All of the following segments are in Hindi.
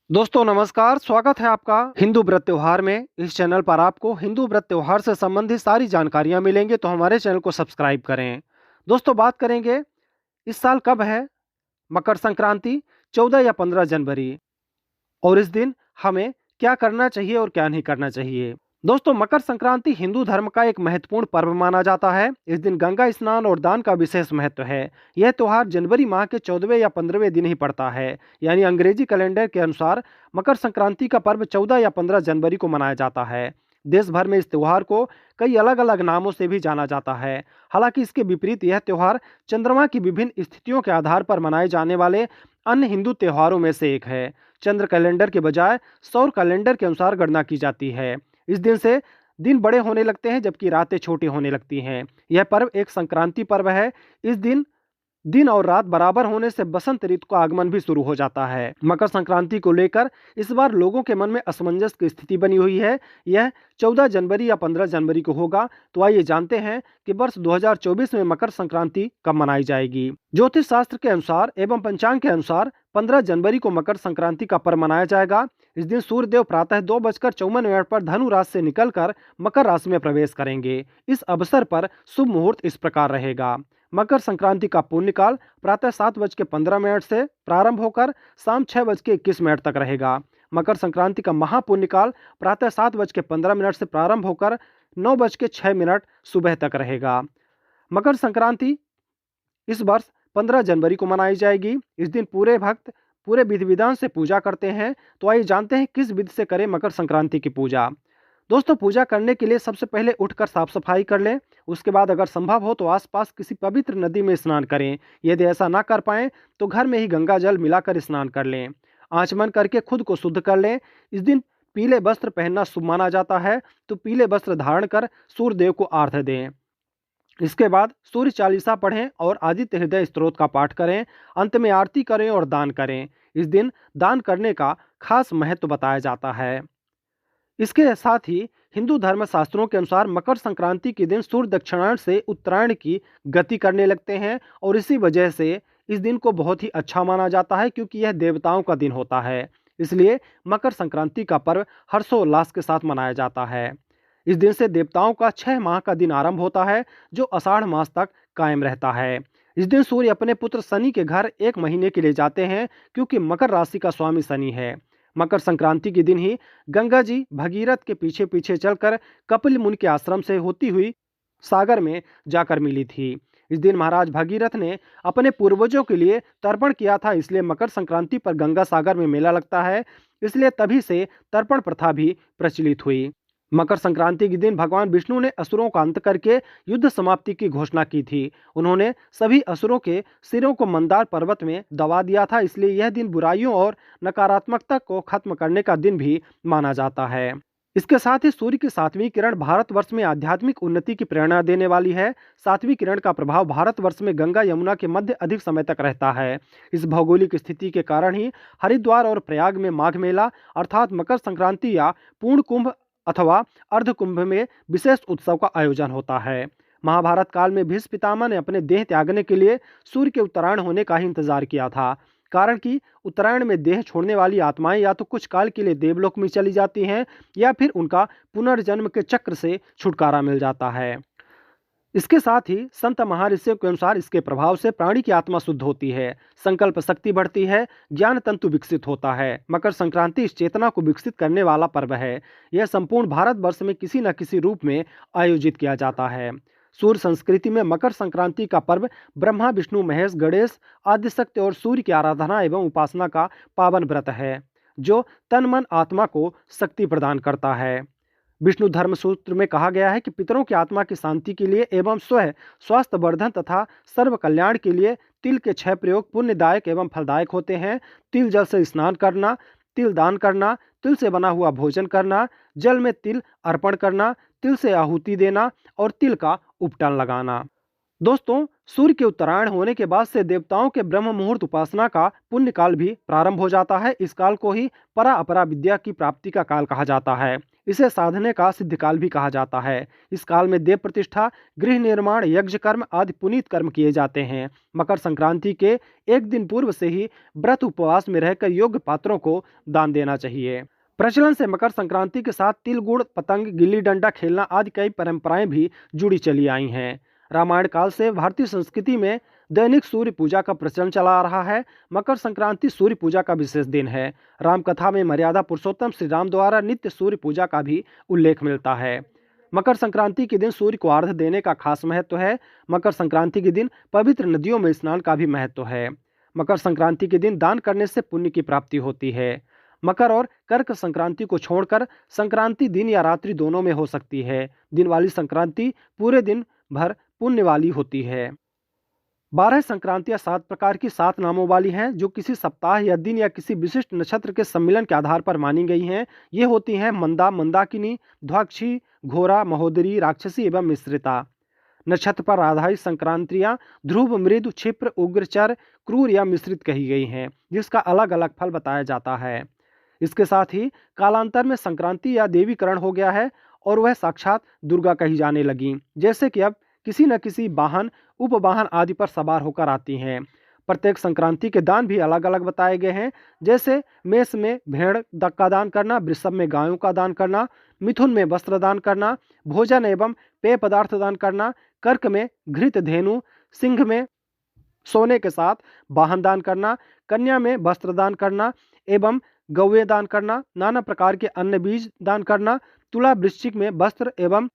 दोस्तों नमस्कार, स्वागत है आपका हिंदू व्रत त्योहार में। इस चैनल पर आपको हिंदू व्रत त्योहार से संबंधित सारी जानकारियां मिलेंगी, तो हमारे चैनल को सब्सक्राइब करें। दोस्तों बात करेंगे इस साल कब है मकर संक्रांति, 14 या 15 जनवरी, और इस दिन हमें क्या करना चाहिए और क्या नहीं करना चाहिए। दोस्तों मकर संक्रांति हिंदू धर्म का एक महत्वपूर्ण पर्व माना जाता है। इस दिन गंगा स्नान और दान का विशेष महत्व है। यह त्योहार जनवरी माह के 14वें या 15वें दिन ही पड़ता है, यानी अंग्रेजी कैलेंडर के अनुसार मकर संक्रांति का पर्व 14 या 15 जनवरी को मनाया जाता है। देश भर में इस त्योहार को कई अलग अलग नामों से भी जाना जाता है। हालांकि इसके विपरीत यह त्योहार चंद्रमा की विभिन्न स्थितियों के आधार पर मनाए जाने वाले अन्य हिंदू त्योहारों में से एक है। चंद्र कैलेंडर के बजाय सौर कैलेंडर के अनुसार गणना की जाती है। इस दिन से दिन बड़े होने लगते हैं जबकि रातें छोटी होने लगती हैं। यह पर्व एक संक्रांति पर्व है। इस दिन दिन और रात बराबर होने से बसंत ऋतु का आगमन भी शुरू हो जाता है। मकर संक्रांति को लेकर इस बार लोगों के मन में असमंजस की स्थिति बनी हुई है। यह 14 जनवरी या 15 जनवरी को होगा। तो आइए जानते हैं कि वर्ष 2024 में मकर संक्रांति कब मनाई जाएगी। ज्योतिष शास्त्र के अनुसार एवं पंचांग के अनुसार 15 जनवरी को मकर संक्रांति का पर्व मनाया जाएगा। इस दिन सूर्यदेव प्रातः 2:54 पर धनु राशि से निकलकर मकर राशि में प्रवेश करेंगे। इस अवसर पर शुभ मुहूर्त इस प्रकार रहेगा। मकर संक्रांति का पुण्यकाल प्रातः 7:15 से प्रारंभ होकर शाम 6:21 तक रहेगा। मकर संक्रांति का महापुण्यकाल प्रातः 7:15 से प्रारंभ होकर 9:06 सुबह तक रहेगा। मकर संक्रांति इस वर्ष 15 जनवरी को मनाई जाएगी। इस दिन पूरे भक्त पूरे विधि विधान से पूजा करते हैं। तो आइए जानते हैं किस विधि से करें मकर संक्रांति की पूजा। दोस्तों पूजा करने के लिए सबसे पहले उठकर साफ सफाई कर लें। उसके बाद अगर संभव हो तो आसपास किसी पवित्र नदी में स्नान करें। यदि ऐसा ना कर पाएं तो घर में ही गंगा जल मिलाकर स्नान कर लें। आचमन करके खुद को शुद्ध कर लें। इस दिन पीले वस्त्र पहनना शुभ माना जाता है, तो पीले वस्त्र धारण कर सूर्य देव को आर्घ्य दें। इसके बाद सूर्य चालीसा पढ़ें और आदित्य हृदय स्तोत्र का पाठ करें। अंत में आरती करें और दान करें। इस दिन दान करने का खास महत्व बताया जाता है। इसके साथ ही हिंदू धर्म शास्त्रों के अनुसार मकर संक्रांति के दिन सूर्य दक्षिणायन से उत्तरायण की गति करने लगते हैं, और इसी वजह से इस दिन को बहुत ही अच्छा माना जाता है, क्योंकि यह देवताओं का दिन होता है। इसलिए मकर संक्रांति का पर्व हर्षोल्लास के साथ मनाया जाता है। इस दिन से देवताओं का 6 माह का दिन आरंभ होता है, जो आषाढ़ मास तक कायम रहता है। इस दिन सूर्य अपने पुत्र शनि के घर 1 महीने के लिए जाते हैं, क्योंकि मकर राशि का स्वामी शनि है। मकर संक्रांति के दिन ही गंगा जी भगीरथ के पीछे पीछे चलकर कपिल मुनि के आश्रम से होती हुई सागर में जाकर मिली थी। इस दिन महाराज भगीरथ ने अपने पूर्वजों के लिए तर्पण किया था, इसलिए मकर संक्रांति पर गंगा सागर में मेला लगता है। इसलिए तभी से तर्पण प्रथा भी प्रचलित हुई। मकर संक्रांति के दिन भगवान विष्णु ने असुरों का अंत करके युद्ध समाप्ति की घोषणा की थी। उन्होंने सभी असुरों के सिरों को मंदार पर्वत में दबा दिया था। इसलिए यह दिन बुराइयों और नकारात्मकता को खत्म करने का दिन भी माना जाता है। इसके साथ ही सूर्य की 7वीं किरण भारतवर्ष में आध्यात्मिक उन्नति की प्रेरणा देने वाली है। 7वीं किरण का प्रभाव भारतवर्ष में गंगा यमुना के मध्य अधिक समय तक रहता है। इस भौगोलिक स्थिति के कारण ही हरिद्वार और प्रयाग में माघ मेला अर्थात मकर संक्रांति या पूर्ण कुंभ अथवा अर्ध कुंभ में विशेष उत्सव का आयोजन होता है। महाभारत काल में भीष्म पितामह ने अपने देह त्यागने के लिए सूर्य के उत्तरायण होने का ही इंतजार किया था, कारण कि उत्तरायण में देह छोड़ने वाली आत्माएं या तो कुछ काल के लिए देवलोक में चली जाती हैं, या फिर उनका पुनर्जन्म के चक्र से छुटकारा मिल जाता है। इसके साथ ही संत महर्षियों के अनुसार इसके प्रभाव से प्राणी की आत्मा शुद्ध होती है, संकल्प शक्ति बढ़ती है, ज्ञान तंतु विकसित होता है। मकर संक्रांति इस चेतना को विकसित करने वाला पर्व है। यह संपूर्ण भारतवर्ष में किसी न किसी रूप में आयोजित किया जाता है। सूर्य संस्कृति में मकर संक्रांति का पर्व ब्रह्मा विष्णु महेश गणेश आदि शक्ति और सूर्य की आराधना एवं उपासना का पावन व्रत है, जो तन मन आत्मा को शक्ति प्रदान करता है। विष्णु धर्म सूत्र में कहा गया है कि पितरों की आत्मा की शांति के लिए एवं स्वयं स्वास्थ्य वर्धन तथा सर्व कल्याण के लिए तिल के 6 प्रयोग पुण्यदायक एवं फलदायक होते हैं। तिल जल से स्नान करना, तिल दान करना, तिल से बना हुआ भोजन करना, जल में तिल अर्पण करना, तिल से आहुति देना और तिल का उपटन लगाना। दोस्तों सूर्य के उत्तरायण होने के बाद से देवताओं के ब्रह्म मुहूर्त उपासना का पुण्य काल भी प्रारंभ हो जाता है। इस काल को ही परा अपरा विद्या की प्राप्ति का काल कहा जाता है। इसे साधने का सिद्धकाल भी कहा जाता है। इस काल में देव प्रतिष्ठा, गृह निर्माण, यज्ञ कर्म आदि पुनीत कर्म किए जाते हैं। मकर संक्रांति के एक दिन पूर्व से ही व्रत उपवास में रहकर योग्य पात्रों को दान देना चाहिए। प्रचलन से मकर संक्रांति के साथ तिल, गुड़, पतंग, गिल्ली डंडा खेलना आदि कई परंपराएं भी जुड़ी चली आई हैं। रामायण काल से भारतीय संस्कृति में दैनिक सूर्य पूजा का प्रचलन चला आ रहा है। मकर संक्रांति सूर्य पूजा का विशेष दिन है। राम कथा में मर्यादा पुरुषोत्तम श्री राम द्वारा नित्य सूर्य पूजा का भी उल्लेख मिलता है। मकर संक्रांति के दिन सूर्य को अर्घ्य देने का खास महत्व है। मकर संक्रांति के दिन पवित्र नदियों में स्नान का भी महत्व है। मकर संक्रांति के दिन दान करने से पुण्य की प्राप्ति होती है। मकर और कर्क संक्रांति को छोड़कर संक्रांति दिन या रात्रि दोनों में हो सकती है। दिन वाली संक्रांति पूरे दिन भर पुण्य वाली होती है। 12 संक्रांतियां 7 प्रकार की 7 नामों वाली हैं, जो किसी सप्ताह या दिन या किसी विशिष्ट नक्षत्र के सम्मिलन के आधार पर मानी गई हैं। ये होती हैं मंदा, मंदाकिनी, ध्वाक्षी, घोरा, महोदरी, राक्षसी एवं मिश्रिता। नक्षत्र पर आधारित संक्रांतियां ध्रुव, मृदु, क्षिप्र, उग्रचर, क्रूर या मिश्रित कही गई हैं, जिसका अलग अलग फल बताया जाता है। इसके साथ ही कालांतर में संक्रांति या देवीकरण हो गया है और वह साक्षात दुर्गा कही जाने लगी, जैसे कि अब किसी न किसी वाहन, उपवाहन आदि पर सवार होकर आती हैं। प्रत्येक संक्रांति के दान भी अलग अलग बताए गए हैं, जैसे मेष में भेड़ का दान करना, वृषभ में गायों का दान करना, मिथुन में वस्त्र दान करना, भोजन एवं पेय पदार्थ दान करना, कर्क में घृत धेनु, सिंह में सोने के साथ वाहन दान करना, कन्या में वस्त्र दान करना एवं गौवें दान करना, नाना प्रकार के अन्न बीज दान करना, तुला वृश्चिक में वस्त्र एवं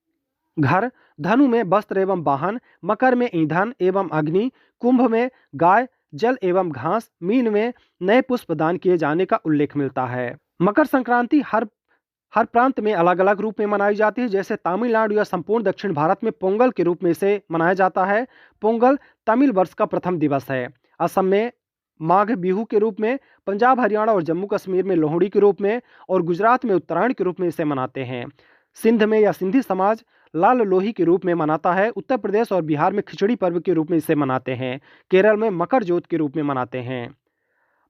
घर, धनु में वस्त्र एवं वाहन, मकर में ईंधन एवं अग्नि, कुंभ में गाय, जल एवं घास, मीन में नए पुष्प दान किए जाने का उल्लेख मिलता है। मकर संक्रांति हर प्रांत में अलग अलग रूप में मनाई जाती है। जैसे तमिलनाडु या संपूर्ण दक्षिण भारत में पोंगल के रूप में इसे मनाया जाता है। पोंगल तमिल वर्ष का प्रथम दिवस है। असम में माघ बिहू के रूप में, पंजाब, हरियाणा और जम्मू कश्मीर में लोहड़ी के रूप में और गुजरात में उत्तरायण के रूप में इसे मनाते हैं। सिंध में या सिंधी समाज लाल लोही के रूप में मनाता है। उत्तर प्रदेश और बिहार में खिचड़ी पर्व के रूप में इसे मनाते हैं। केरल में मकर जोत के रूप में मनाते हैं।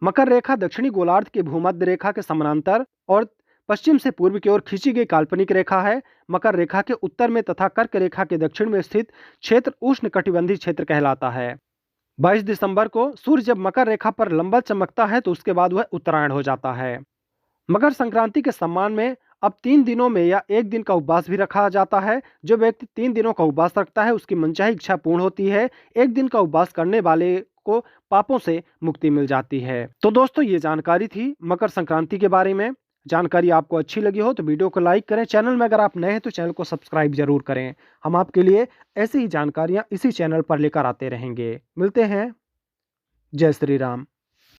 मकर रेखा दक्षिणी गोलार्ध के भूमध्य रेखा के समानांतर और पश्चिम से पूर्व की ओर खींची गई काल्पनिक रेखा है। मकर रेखा के उत्तर में तथा कर्क रेखा के दक्षिण में स्थित क्षेत्र उष्ण कटिबंधीय क्षेत्र कहलाता है। 22 दिसंबर को सूर्य जब मकर रेखा पर लंबा चमकता है तो उसके बाद वह उत्तरायण हो जाता है। मकर संक्रांति के सम्मान में अब 3 दिनों में या 1 दिन का उपवास भी रखा जाता है। जो व्यक्ति 3 दिनों का उपवास रखता है उसकी मनचाही इच्छा पूर्ण होती है। 1 दिन का उपवास करने वाले को पापों से मुक्ति मिल जाती है। तो दोस्तों, ये जानकारी थी मकर संक्रांति के बारे में। जानकारी आपको अच्छी लगी हो तो वीडियो को लाइक करें। चैनल में अगर आप नए हैं तो चैनल को सब्सक्राइब जरूर करें। हम आपके लिए ऐसी ही जानकारियां इसी चैनल पर लेकर आते रहेंगे। मिलते हैं। जय श्री राम।